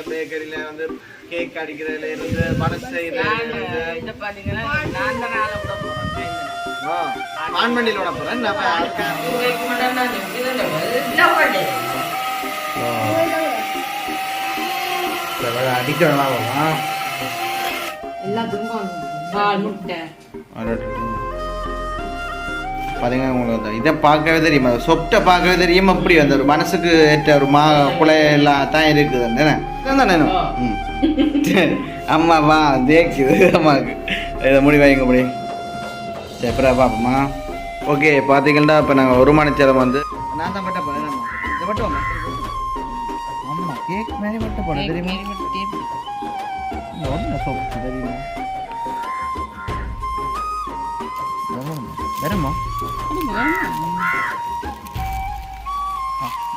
பேக்கரியில வந்து கேக் அடிக்கிறதுல இருந்து பணம் செய்யறது மான்மண்டியில் விட போறேன் அடிக்கலாம் பாத்தீங்கன்னா உங்களுக்கு இதை பார்க்கவே தெரியுமா சொப்டை பார்க்கவே தெரியும் அப்படி அந்த ஒரு மனசுக்கு ஏற்ற ஒரு குலை எல்லாம் தான் இருக்குது தானே அம்மா வா தேக்குது அம்மாவுக்கு இதை முடிவாங்க முடி சரி அப்புறம் பார்ப்போம்மா ஓகே பார்த்தீங்கன்னா இப்போ நாங்கள் ஒரு மணிச்சேரம் வந்து நான் தான் மட்டும் போனேன் இதை மட்டும் ஆமாம் கேக் மாதிரி மட்டும் போனேன் தெரியுமா ஒன்று சொப்பு தெரியுமா வரமா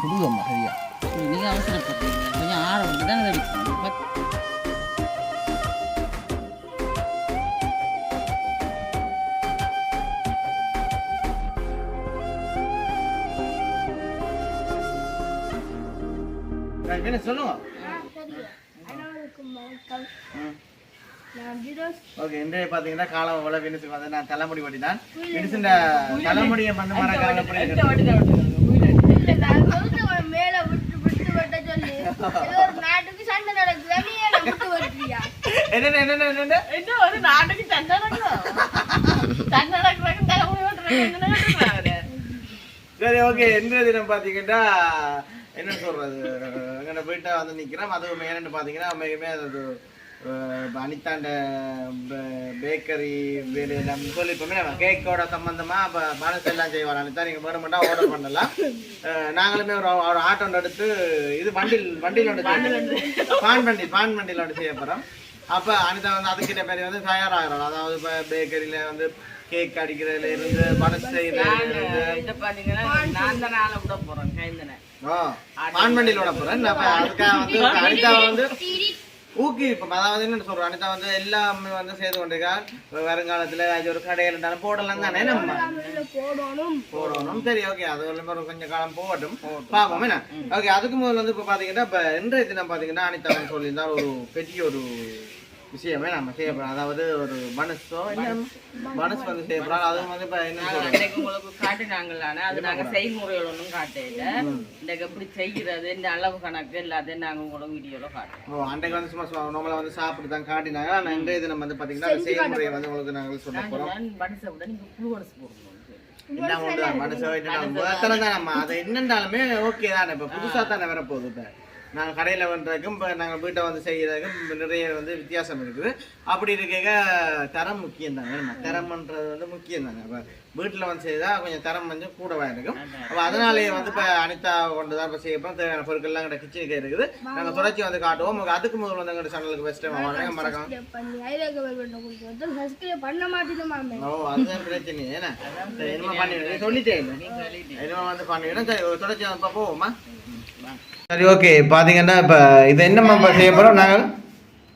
புதுதம்மா சரியா நீங்கள் அவசரப்பட்டீங்க கொஞ்சம் ஆரம்பிச்சு தான் அடிக்கும் என்ன சொல்லுங்க ஓகே இன்றைய பார்த்தீங்கன்னா காலம் போல வினிசுக்கு வந்து நான் தலைமுடி வட்டிதான் வினிசுண்ட தலைமுடியை வந்து மரக்காலம் சரி ஓகே இன்றைய தினம் பார்த்தீங்கன்னா என்ன சொல்றது எங்கே போயிட்டா வந்து நிற்கிறோம் அதுவும் மேலன்னு பார்த்தீங்கன்னா மிகமே அது அனிதாண்ட பேக்கரி வேலையெல்லாம் சொல்லிப்போமே நம்ம கேக்கோட சம்மந்தமாக இப்போ மனசு எல்லாம் செய்வாங்க அனிதா நீங்கள் வேணுமெண்டா ஆர்டர் பண்ணலாம் நாங்களுமே ஒரு ஆட்டோ எடுத்து இது வண்டியில் ஒன்று பான் வண்டியில் ஒன்று செய்ய போகிறோம் அப்போ அனிதா வந்து அதுக்கிட்ட பேர் வந்து தயாராகிறோம் அதாவது இப்போ பேக்கரியில் வந்து கேக் அடிக்கிறதுல இருந்து மனசு செய்யறது பான் வண்டியில் விட போகிறேன் அதுக்காக வந்து அனிதா வந்து ஊக்குவிப்போம் அதாவது என்னன்னு சொல்றோம் அனிதா வந்து எல்லாமே வந்து செய்து கொண்டிருக்கார் வருங்காலத்துல ஒரு கடையில் இருந்தாலும் போடலாம் தானே நம்ம போடணும் சரி ஓகே அது ஒரு கொஞ்சம் காலம் போகட்டும் பார்ப்போம் என்ன ஓகே அதுக்கு முதல்ல வந்து இப்போ பார்த்தீங்கன்னா இப்போ இன்றைய தினம் பார்த்தீங்கன்னா அனிதா வந்து சொல்லியிருந்தா ஒரு பெரிய ஒரு விஷயமே நம்ம செய்யப்படும் அதாவது ஒரு மனசோ என்ன மனசு வந்து செய்யப்படும் அது வந்து இப்போ என்ன சொல்றோம் உங்களுக்கு காட்டினாங்களானே அது நாங்கள் செய்முறைகள் ஒன்றும் காட்டையில இந்த எப்படி செய்கிறது இந்த அளவு கணக்கு எல்லாத்தையும் நாங்கள் உங்களுக்கு வீடியோவில் காட்டுறோம் அன்றைக்கு வந்து சும்மா நம்மளை வந்து சாப்பிட்டு தான் காட்டினாங்க ஆனால் இன்றைய தினம் வந்து பார்த்தீங்கன்னா அந்த செய்முறையை வந்து உங்களுக்கு நாங்கள் சொல்ல போகிறோம் மனசை விட நீங்கள் புழு மனசு போடணும் என்ன ஒன்று மனசு தான் நம்ம அதை என்னென்றாலுமே ஓகே தானே இப்போ புதுசாக தானே வரப்போகுது இப்போ நாங்கள் கடையில் பண்ணுறதுக்கும் இப்போ நாங்கள் வீட்டை வந்து செய்கிறதுக்கும் நிறைய வந்து வித்தியாசம் இருக்குது அப்படி இருக்க தரம் முக்கியம் தாங்க நம்ம தரம்ன்றது வந்து முக்கியம் தாங்க இப்போ வீட்டில் வந்து செய்தால் கொஞ்சம் தரம் கொஞ்சம் கூடவாக இருக்கும் அப்போ அதனாலேயே வந்து இப்போ அனிதா கொண்டு தான் இப்போ செய்யப்போம் தேவையான பொருட்கள்லாம் எங்கள் கிச்சனுக்கே இருக்குது நாங்கள் தொடர்ச்சி வந்து காட்டுவோம் அதுக்கு முதல்ல வந்து எங்கள் சேனலுக்கு பெஸ்ட் மறக்காம ஓ அதுதான் பிரச்சனை ஏன்னா என்னமா பண்ணி சொல்லிட்டே இல்லை என்னமா வந்து பண்ணிவிடும் சரி தொடர்ச்சி வந்து போவோமா சரி ஓகே பாத்தீங்கன்னா இப்ப இது என்னமா செய்ய போறோம் நாங்கள்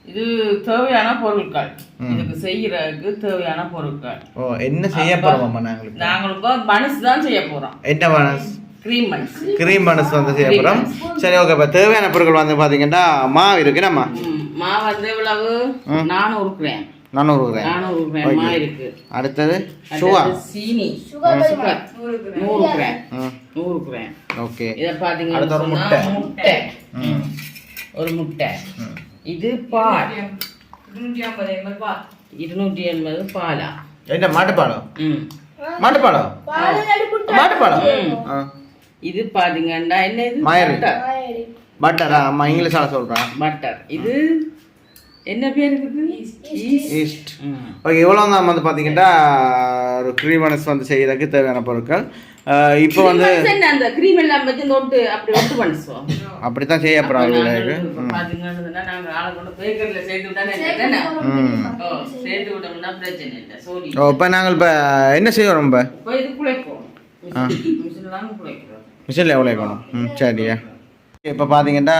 இது தேவையான பொருட்கள் இதுக்கு செய்யறதுக்கு தேவையான பொருட்கள் ஓ என்ன செய்ய போறோம் நாங்களுக்கு மனசு தான் செய்ய போறோம் என்ன மனசு கிரீம் மனசு வந்து செய்ய போறோம் சரி ஓகே இப்ப தேவையான பொருட்கள் வந்து பாத்தீங்கன்னா மாவு இருக்கு நம்ம மாவு வந்து எவ்வளவு 400 கிராம் 400 கிராம் இருக்கு அடுத்தது சுகர் சீனி சுகர் 100 கிராம் ஓகே இத பாத்தீங்கன்னா அடுத்து ஒரு முட்டை இது பால் 250 பாலா என்ன மாட்டுப்பாலம் இது பாத்தீங்கன்னா என்ன இது பட்டரா அம்மா இங்கிலீஷால சொல்றேன் பட்டர் இது என்ன பேர் இருக்குது ஈஸ்ட் ஓகே இவ்வளோ தான் வந்து பார்த்தீங்கன்னா ஒரு க்ரீமனஸ் வந்து செய்யறதுக்கு தேவையான பொருட்கள் இப்போ வந்து அந்த க்ரீம் எல்லாம் வச்சு நோட்டு அப்படி ஒட்டு பண்ணுவோம் அப்படி தான் செய்ய போகிறாங்க பார்த்தீங்கன்னா நாங்கள் ஆளை கொண்டு பேக்கரியில் சேர்த்து விட்டானே சேர்த்து விட்டோம்னா பிரச்சனை இல்லை சோடி ஓ இப்போ நாங்கள் இப்போ என்ன செய்யறோம் இப்போ இது குழைப்போம் மிஷின்லாம் குழைக்கிறோம் மிஷினில் எவ்வளோ இருக்கணும் சரியா இப்போ பார்த்தீங்கன்னா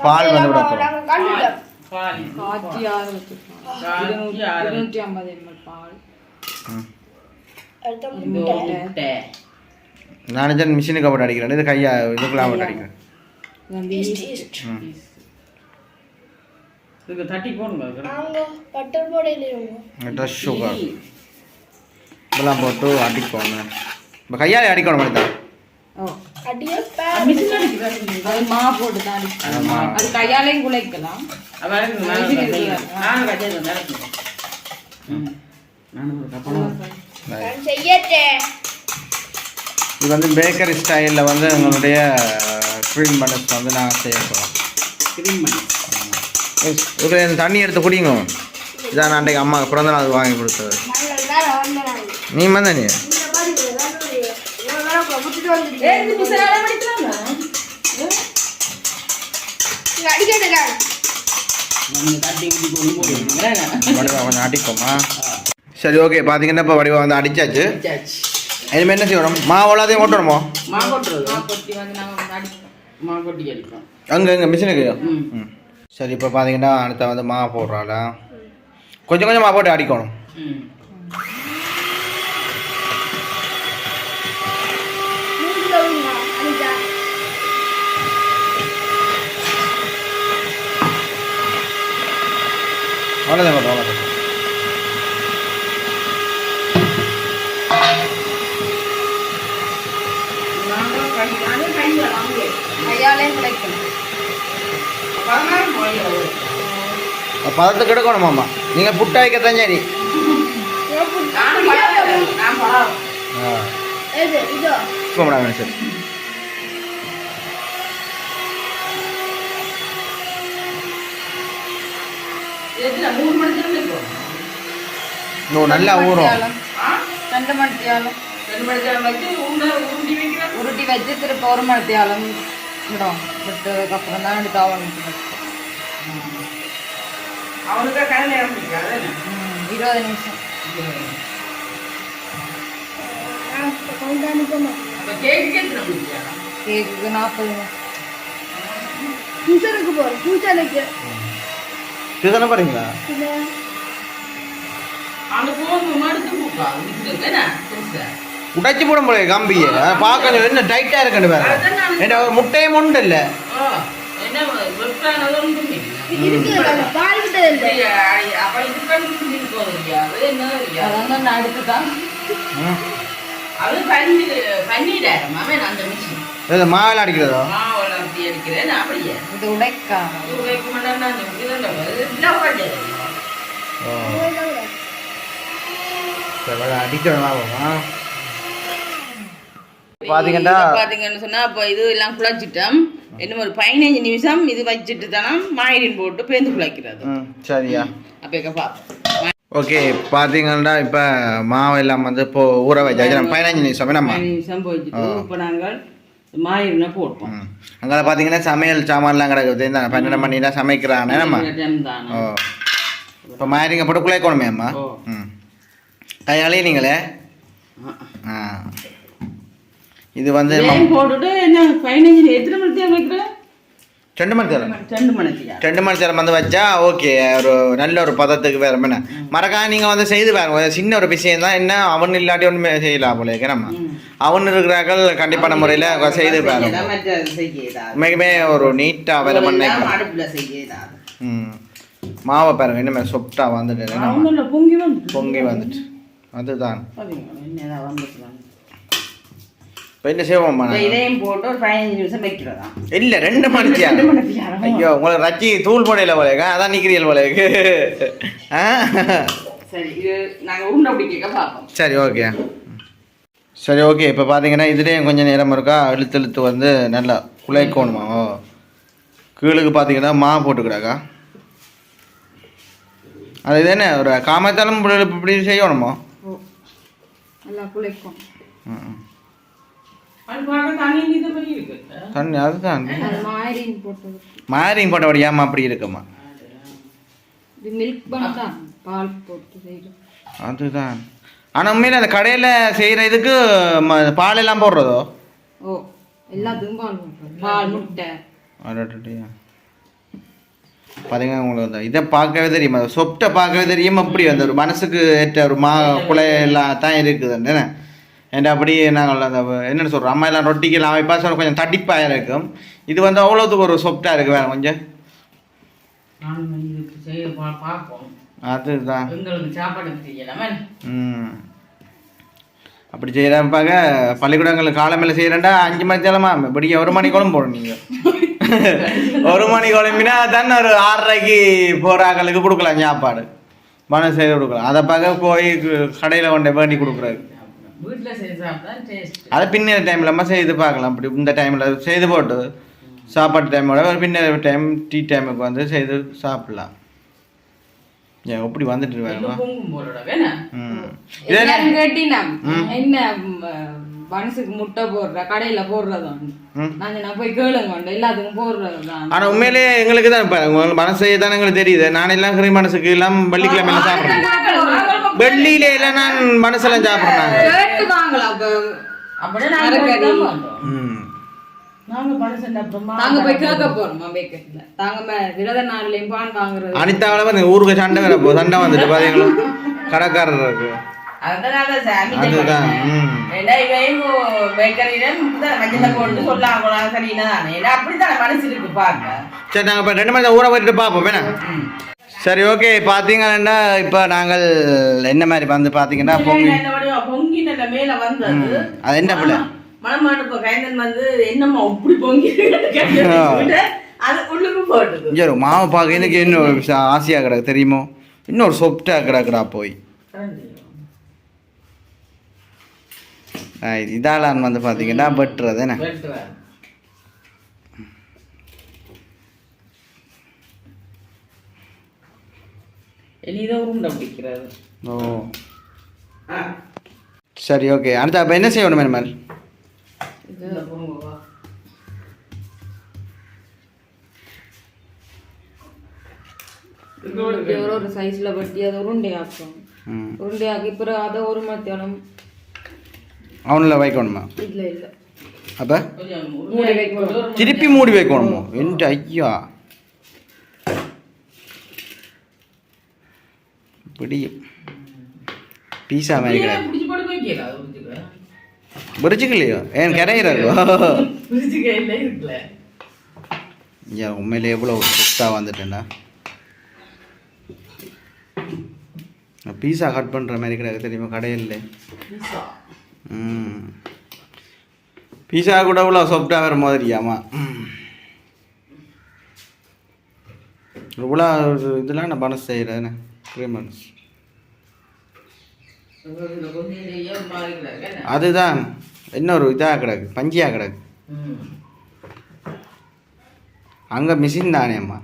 பால் வந்து விட போகிறோம் நான் மிஷினுக்கு போட்டு அடிக்கிறேன் இது கையா இதுக்குலாம் போட்டு அடிக்கிறேன் இதுக்கு தட்டி போடுங்க. பட்டர் போடையில சுகர் இதெல்லாம் போட்டு அடிக்கணும். இப்போ கையால் அடிக்கணும் மாதிரி தான். மா போட்டு தான் அடிக்கணும். அது கையாலையும் குழைக்கலாம். இது வந்து பேக்கரி ஸ்டைலில் வந்து எங்களுடைய க்ரீம் பன்னஸ் வந்து நாங்கள் செய்ய போகிறோம். இதுக்கு தண்ணி எடுத்து குடிங்க. இதான் அன்றைக்கு அம்மா பிறந்த நாள் வாங்கி கொடுத்தது. நீ வந்த நீ கொஞ்சம் அடிப்போமா? சரி ஓகே. பார்த்தீங்கன்னா இப்போ வடிவம் வந்து அடிச்சாச்சு. இனிமேல் என்ன செய்யணும்? மாவோலாதையும் ஓட்டணுமோ? அங்கே மிஷினுக்கு. ம் சரி. இப்போ பார்த்தீங்கன்னா அடுத்த வந்து மாவு போடுறாளா கொஞ்சம் கொஞ்சம் மாவு போட்டு அடிக்கணும். அவ்வளோதான் அவ்வளோதான். பதத்துக்கு எடுக்கணுமாம்மா. நீங்கள் புட்டை வைக்கத்தான் சரி. சரி நல்லா ஊறும். உருட்டி வச்சு திருப்ப ஒரு மணித்தியாலம் விடும். விட்டதுக்கப்புறம் தான் எடுத்து அவனுக்கு கடை நேரம் 20 நிமிஷம். கேக்கு 40 பூசலுக்கு போறோம். பூசலுக்கு இதுதானே பாருங்களா? உடைச்சு போட முடியாது கம்பியை. பார்க்க என்ன டைட்டாக இருக்குன்னு வேற. என்ன ஒரு முட்டையும் ஒன்று இல்லை. மாவில் அடிக்கிறதோ? அடிக்கணும். பாத்தீங்கன்னு சொன்னா இப்போ இது எல்லாம் குழச்சிட்டோம். இன்னும் ஒரு 15 நிமிஷம் இது வச்சுட்டு தானே மாயிரின் போட்டு பேந்து குழைக்கிறது. சரியா? அப்போ ஓகே. பார்த்தீங்கன்னா இப்போ மாவு எல்லாம் வந்து இப்போ ஊற வச்சாச்சு. 15 நிமிஷம் 15 நிமிஷம் போயிட்டு இப்போ நாங்கள் மாயிரினை போட்டோம். அங்கே பார்த்தீங்கன்னா சமையல் சாமான்லாம் கிடக்குது. 12 மணி தான் சமைக்கிறானே நம்ம. ஓ இப்போ மாயிரிங்க போட்டு குழைக்கணுமே அம்மா. ம் கையாலே நீங்களே. ஆ இது வந்து போட்டுட்டு என்ன 15 எத்தனை மணி தேவை வைக்கிறேன்? 2 மணி தேவை. 2 மணி தேவை வந்து வச்சா ஓகே. ஒரு நல்ல ஒரு பதத்துக்கு வேற என்ன மறக்காம நீங்கள் வந்து செய்து பாருங்க. சின்ன ஒரு விஷயம் தான். என்ன அவன் இல்லாட்டி ஒன்றுமே செய்யலாம் போல நம்ம. அவன் இருக்கிறார்கள் கண்டிப்பான முறையில் செய்து பாருங்க. உண்மைக்குமே ஒரு நீட்டாக வேலை பண்ண. மாவை பாருங்க இன்னுமே சொப்டா வந்துட்டு பொங்கி வந்துட்டு. அதுதான் என்ன செய்வோம்மா? இதையும் போட்டு ஒரு 15 நிமிஷம் வைக்கிறதா? இல்லை 2 மணி நேரம். ஐயோ உங்களை ரச்சி தூள் போடையில் போலேங்க. அதான் நிற்கிறீர்கள் போலேக்கு. சரி இது நாங்கள் உருண்டை பிடிக்க பார்ப்போம். சரி ஓகே. சரி ஓகே. இப்போ பார்த்தீங்கன்னா இதுலேயும் கொஞ்சம் நேரம் இருக்கா இழுத்து வந்து நல்லா குழைக்கணுமா? கீழுக்கு பார்த்தீங்கன்னா மா போட்டுக்கிறாக்கா. அது இது என்ன ஒரு காமத்தாலும் இப்படி செய்யணுமோ? நல்லா குழைக்கும். தண்ணி அதுதான் மாரிங் போட்டபடியாமா அப்படி இருக்குமா? அதுதான். ஆனால் உண்மையில அந்த கடையில் செய்கிற இதுக்கு பால் எல்லாம் போடுறதோ? ஓ எல்லாத்துக்கும் பால் முட்டை. பாருங்க உங்களுக்கு இதை பார்க்கவே தெரியுமா? சொப்டை பார்க்கவே தெரியுமா? அப்படி அந்த ஒரு மனசுக்கு ஏற்ற ஒரு குலை எல்லாம் தான் இருக்குது. என்ன ஏன்டா அப்படி நாங்கள் அந்த என்னென்னு சொல்கிறோம் அம்மா எல்லாம் ரொட்டிக்கெல்லாம் வைப்பா கொஞ்சம் தடிப்பாக இருக்கும். இது வந்து அவ்வளோத்துக்கு ஒரு சொப்டாக இருக்குது. வேறு கொஞ்சம் இதுக்கு செய்ய பார்ப்போம். அதுதான் எங்களுக்கு சாப்பாடு செய்யலாமே. அப்படி செய்யறாப்பாங்க. பள்ளிக்கூடங்கள் காலமையில செய்யறேன்டா 5 மணி தேலமா இப்படிங்க 1 மணி குழம்பு போடும். நீங்க 1 மணி குழம்பினா தானே ஒரு 6:30க்கு போறாங்களுக்கு கொடுக்கலாம் சாப்பாடு. மனம் செய்து கொடுக்கலாம். அதை பார்க்க போய் கடையில் கொண்டு வேண்டி கொடுக்குறாரு. வீட்டில் செய்து சாப்பிட்டா டேஸ்ட். அதை பின்னர் டைமில் செய்து பார்க்கலாம். அப்படி இந்த டைமில் செய்து போட்டு சாப்பாட்டு டைமோட பின்னர் டைம் டீ டைமுக்கு வந்து செய்து சாப்பிடலாம். ஏன் எப்படி வந்துட்டு இருக்காங்க என்ன மனசுக்கு முட்டை போடுற கடையில போடுறதான் நான் போய் கேளுங்க எல்லாத்துக்கும் போடுறதுதான். ஆனா உண்மையிலேயே எங்களுக்கு தான் இப்ப மனசு தானே எங்களுக்கு தெரியுது. நான் எல்லாம் கிரி மனசுக்கு எல்லாம் வெள்ளிக்கிழமை எல்லாம் சாப்பிடுறேன். வெள்ளியில எல்லாம் நான் மனசெல்லாம் சாப்பிடுறாங்க. அனிதாவில ஊருக்கு சண்டை வரப்போ சண்டை வந்துட்டு பாத்தீங்களா கடைக்காரர் இருக்கு. சரி நாங்க 2 மணி ஊற போயிட்டு பார்ப்போம் வேணா. சரி ஓகே. பாத்தீங்கன்னா இப்ப நாங்கள் என்ன மாதிரி வந்து பாத்தீங்கன்னா பொங்கி அது என்ன பிள்ளை மாவு பார்க்க எனக்கு இன்னும் ஆசையா கிடக்கு தெரியுமோ. இன்னொரு சொப்டா கிடக்குடா போய் இதாலான்னு வந்து பார்த்தீங்கன்னா பெட்டுறது என்ன ஓ சரி ஓகே. அடுத்த அப்போ என்ன செய்யணும் மேடம்? ஒரு சைஸ்ல பட்டி அதை உருண்டையாக்கும். உருண்டையாக்கி பிறகு அதை ஒரு மத்தியானம் அவனில் வைக்கணுமா? இல்லை இல்லை. அப்போ திருப்பி மூடி வைக்கணுமோ? என்கிட்ட ஐயா பிடியும் பீஸா மாதிரி கிடையாது. பிரிச்சுக்கலையோ ஏன் கிடையாது? ஐயா உண்மையிலே எவ்வளோ சுத்தாக வந்துட்டேன்னா பீஸா கட் பண்ணுற மாதிரி கிடையாது தெரியுமா கடையில். பீஸா கூட இவ்வளோ சாஃப்டாக வர மாதிரியாமா இவ்வளோ இதெல்லாம் நான் மனசு செய்கிறேன் கிரீமன்ஸ். அதுதான் இன்னொரு இதாக கிடக்கு பஞ்சியாக கிடக்கு. அங்கே மிஷின் தானேம்மா.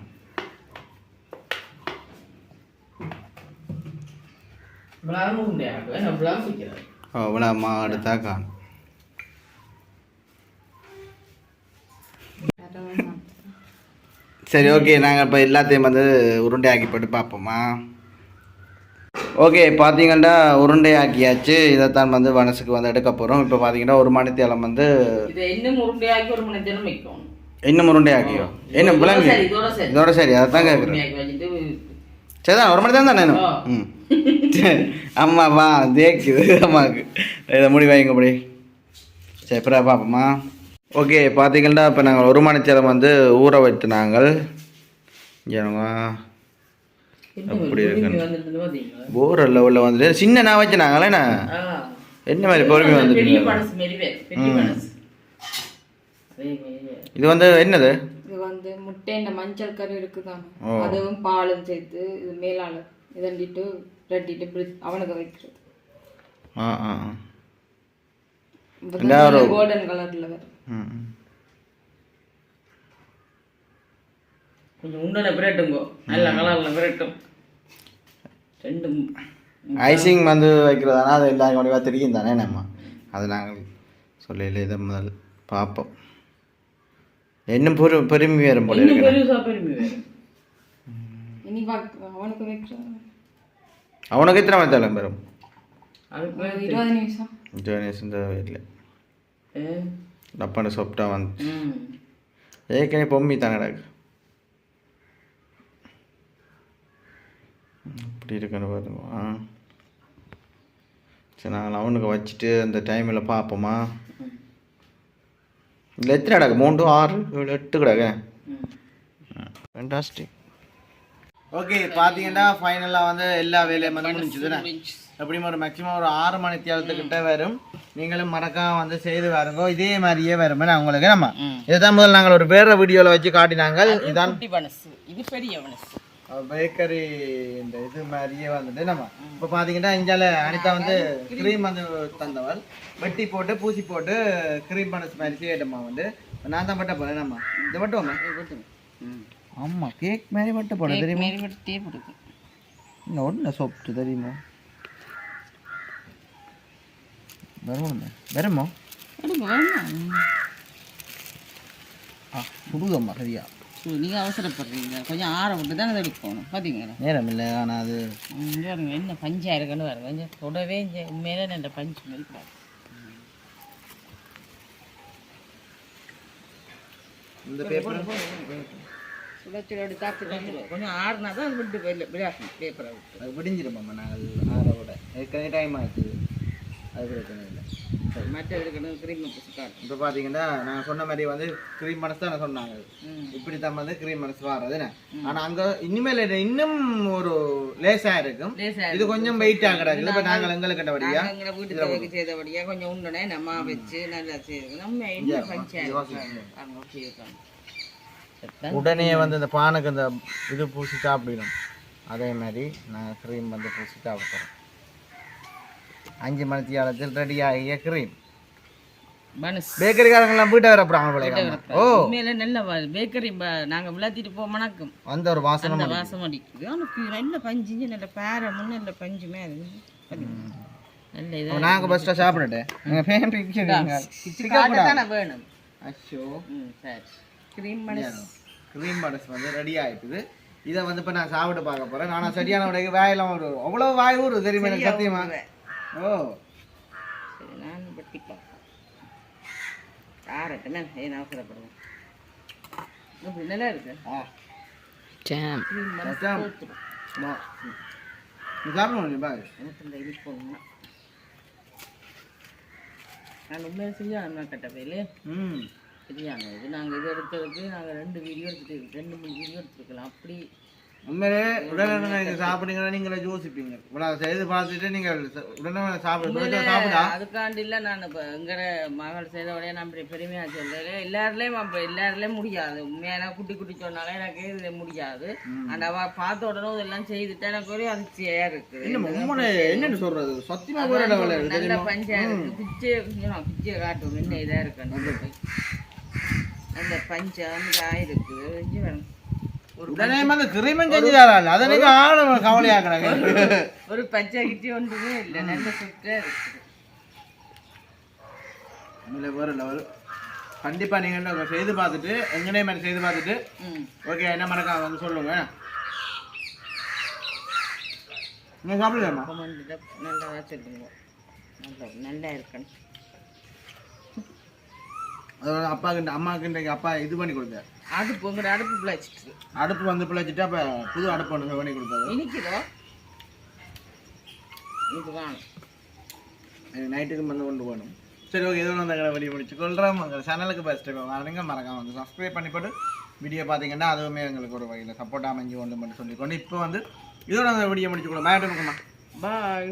இவ்வளோ அம்மா எடுத்தா காணும். சரி ஓகே. நாங்கள் இப்போ எல்லாத்தையும் வந்து உருண்டை ஆக்கி போட்டு பார்ப்போமா? ஓகே பார்த்தீங்கன்னா உருண்டை ஆக்கியாச்சு. இதைத்தான் வந்து மனசுக்கு வந்து எடுக்க போகிறோம். இப்போ பார்த்தீங்கன்னா 1 மணி தேலம் வந்து இன்னும் உருண்டை ஆக்கியோ என்ன விளங்கு இதோட சரி அதைத்தான் கேட்குறேன். சரிதான் 1 மணி தான் தானே. அம்மா வா தேக்குது அம்மாவுக்கு இதை முடி வாங்க முடி. சரி அப்புறம் பார்ப்போம்மா. ஓகே பார்த்தீங்கன்னா இப்போ நாங்கள் 1 மணி தேலம் வந்து ஊற வைத்து நாங்கள் அப்படி இருக்கு போர் லெவலில் வந்துட்டு சின்ன நான் வச்சு நாங்களேண்ணா என்ன மாதிரி பொறுமை வந்துட்டு. இது வந்து என்னது? இது வந்து முட்டைண்ட மஞ்சள் கறி இருக்குதான் அதுவும் பாலும் சேர்த்து இது மேலால இதண்டிட்டு ரெட்டிட்டு அவனுக்கு வைக்கிறது. கோல்டன் கலர்ல வரும். கொஞ்சம் உண்டனை பிரட்டுங்கோ நல்ல கலர்ல பிரட்டும். ஐசிங் வந்து வைக்கிறதானா அது எல்லாரும் முடிவாக தெரியும் தானே நம்ம. அது நாங்கள் சொல்லல இதை முதல் பார்ப்போம். இன்னும் பெருமை வரும் போல இருக்கு. அவனுக்கு எத்தனை மணி தேலம் வரும்? 20 நிமிஷம். 20 நிமிஷம் தான் வீட்டில் டப்பான சாப்பிட்டா வந்து ஏற்கனவே பொம்மி தானே கிடக்கு. அப்படி இருக்குன்னு பாருங்க. சரி நாங்கள் அவனுக்கு வச்சுட்டு அந்த டைமில் பார்ப்போமா? இல்லை எத்தனை கிடக்கு? 3, 6, 7, 8 கிடக்கு. ஃபேண்டாஸ்டிக். ஓகே பார்த்தீங்கன்னா ஃபைனலாக வந்து எல்லா வேலையும் வந்து முடிஞ்சுதுண்ணே. எப்படியும் ஒரு மேக்ஸிமம் ஒரு 6 மணி தேவத்துக்கிட்ட வரும். நீங்களும் மறக்காம வந்து செய்து பாருங்க. இதே மாதிரியே வரும் உங்களுக்கு. நம்ம இதுதான் முதல்ல நாங்கள் ஒரு வேற வீடியோவில் வச்சு காட்டினாங்க. இதான் இது பெரிய மனசு பேக்கரி இந்த இது மாதிரியே வந்துட்டு நம்ம இப்போ பார்த்தீங்கன்னா இந்தியாவில் அனிதா வந்து க்ரீம் வந்து தந்தவள் வெட்டி போட்டு பூசி போட்டு க்ரீம் பனஸ் மாதிரி செய்யட்டோம்மா வந்து நான் தான் மட்டும் போகிறேன். நம்ம இதை மட்டும் ஆமாம் கேக் மாதிரி மட்டும் போட தெரியுமா? இன்னும் ஒன்று சோப்பு தெரியுமா? வருமோ சுடுதம்மா சரியா? நீங்கள் அவசரப்படுறீங்க, கொஞ்சம் ஆற விட்டு தான் அதை எடுக்கணும். பார்த்தீங்களா நேரம் இல்லை. ஆனால் அது என்ன பஞ்சா இருக்குன்னு பாருங்க, கொஞ்சம் தொடவே உண்மையில நல்ல பஞ்சு மாதிரி பாருங்க. இந்த பேப்பர் சுடச்சுட எடுத்தா கொஞ்சம் ஆறுனா தான் அது விட்டு விளையாடணும். பேப்பரை விட்டு அது விடிஞ்சிருமாம்மா. நாங்கள் ஆறோட ஏற்கனவே டைம் ஆகிடுச்சு. அது பிரச்சனை இல்லை. மற்ற இருக்கணும் க்ரீம் காட்டும். இப்போ பார்த்தீங்கன்னா நான் சொன்ன மாதிரி வந்து க்ரீம் மனசு தான் சொன்னாங்க. இப்படி தான் வந்து க்ரீம் மனசு வர்றதுன்னு. ஆனால் அங்கே இனிமேல் இன்னும் ஒரு லேசாக இருக்கும். இது கொஞ்சம் வெயிட்டாக கிடக்குது. இப்போ நாங்கள் எங்களுக்கு கண்டபடியா எங்களை வீட்டு தேவைக்கு செய்தபடியா கொஞ்சம் உண்டனே நம்ம வச்சு நல்லா செய்யுது. நம்ம என்ன பஞ்சாயத்து உடனே வந்து இந்த பானுக்கு இந்த இது பூசி சாப்பிடணும். அதே மாதிரி நான் க்ரீம் வந்து பூசி சாப்பிட்றேன். 5 மணி தியாலத்தில் ரெடி ஆகிய க்ரீம். பேக்கரிக்காரங்கெல்லாம் வீட்டை வர போகிறாங்க. ஓ உண்மையில நல்ல பேக்கரி நாங்கள் விளாத்திட்டு போக மணக்கும் அந்த ஒரு வாசனை வாசம் அடிக்குது. எனக்கு நல்ல பஞ்சு நல்ல பேரமும் நல்ல பஞ்சுமே அது நல்ல இது. நாங்கள் ஃபஸ்ட்டாக சாப்பிட்டுட்டேன். வேணும். அச்சோ சரி க்ரீம் மனஸ் க்ரீம் மனஸ் வந்து ரெடி ஆகிட்டுது. இதை வந்து இப்போ நான் சாப்பிட்டு பார்க்க போகிறேன். நானும் சரியான உடைய வாயெல்லாம் ஒரு அவ்வளோ வாய் ஊறு தெரியுமா எனக்கு சத்தியமா. ஓ சரி நான் பட்டி பார்ப்பேன். ஆறட்டுமே ஏன் அவசரப்படுவேன். இப்படி நல்லா இருக்கு. சாப்பிடுவோம் பாரு. எனக்கு இந்த இது போகணும்னா நான் உண்மையாக சரியான கட்டப்பையிலே சரியான இது. நாங்கள் இது எடுத்ததுக்கு நாங்கள் 2 வீடியோ எடுத்துட்டு 2-3 வீடியோ எடுத்துருக்கலாம். அப்படி உண்மையிலே உடனே நீங்கள் சாப்பிட்டீங்கன்னா நீங்களே யோசிப்பீங்க. இவ்வளோ செய்து பார்த்துட்டு நீங்கள் உடனே சாப்பிடா. அதுக்காண்டி இல்லை நான் இப்போ எங்கிற மகள் செய்தவடைய நான் பெருமையாக சொல்கிறேன். எல்லாருலேயும் முடியாது. உண்மையான குட்டி குட்டி சொன்னாலே எனக்கு இது முடியாது. அந்த அவள் பார்த்த உடனே இதெல்லாம் செய்துட்டு எனக்கு ஒரு அதிர்ச்சியாக இருக்குது. என்னன்னு சொல்றது சத்தியமா நல்ல பஞ்சா இருக்குது. பிச்சையை காட்டும் என்ன இதாக இருக்குன்னு அந்த பஞ்சா வந்து ஆயிருக்கு வேணும். உடனே வந்து கிரீமன் செஞ்சுதாரா அதை நீங்க ஆளும் கவலையாக்குறாங்க. ஒரு பச்சை கிட்டி ஒன்றுமே இல்லை. நல்ல சுற்றாக இருக்குது. இல்லை வேறு லெவல். கண்டிப்பாக நீங்கள் செய்து பார்த்துட்டு எங்கனே மாதிரி செய்து பார்த்துட்டு ஓகே என்ன மறக்காம வந்து சொல்லுங்க. நீங்கள் சாப்பிடுங்கம்மா. நல்லா சொல்லுங்க. நல்லா இருக்கணும். அதோட அப்பாவுக்கு அம்மாவுக்கு அப்பா இது பண்ணி கொடுத்தாரு. அடுப்பு உங்களோட அடுப்பு பிழைச்சிட்டு அடுப்பு வந்து பிழைச்சிட்டு அப்போ புது அடுப்பு ஒன்று பண்ணி கொடுத்தாரு. இனிக்குதோ இது வேணும். நைட்டுக்கு வந்து கொண்டு போகணும். சரி ஓகே எதுவும் வந்து எங்களை வெளியே முடிச்சு கொள்கிறோம். உங்கள் சேனலுக்கு ஃபஸ்ட்டு வாங்க மறக்காம வந்து சப்ஸ்கிரைப் பண்ணி போட்டு வீடியோ பார்த்தீங்கன்னா அதுவுமே எங்களுக்கு ஒரு வகையில் சப்போர்ட் அமைஞ்சு கொண்டு மட்டும் சொல்லிக்கொண்டு இப்போ வந்து இதோட அந்த வீடியோ முடிச்சுக்கணும். பாய். பாய்.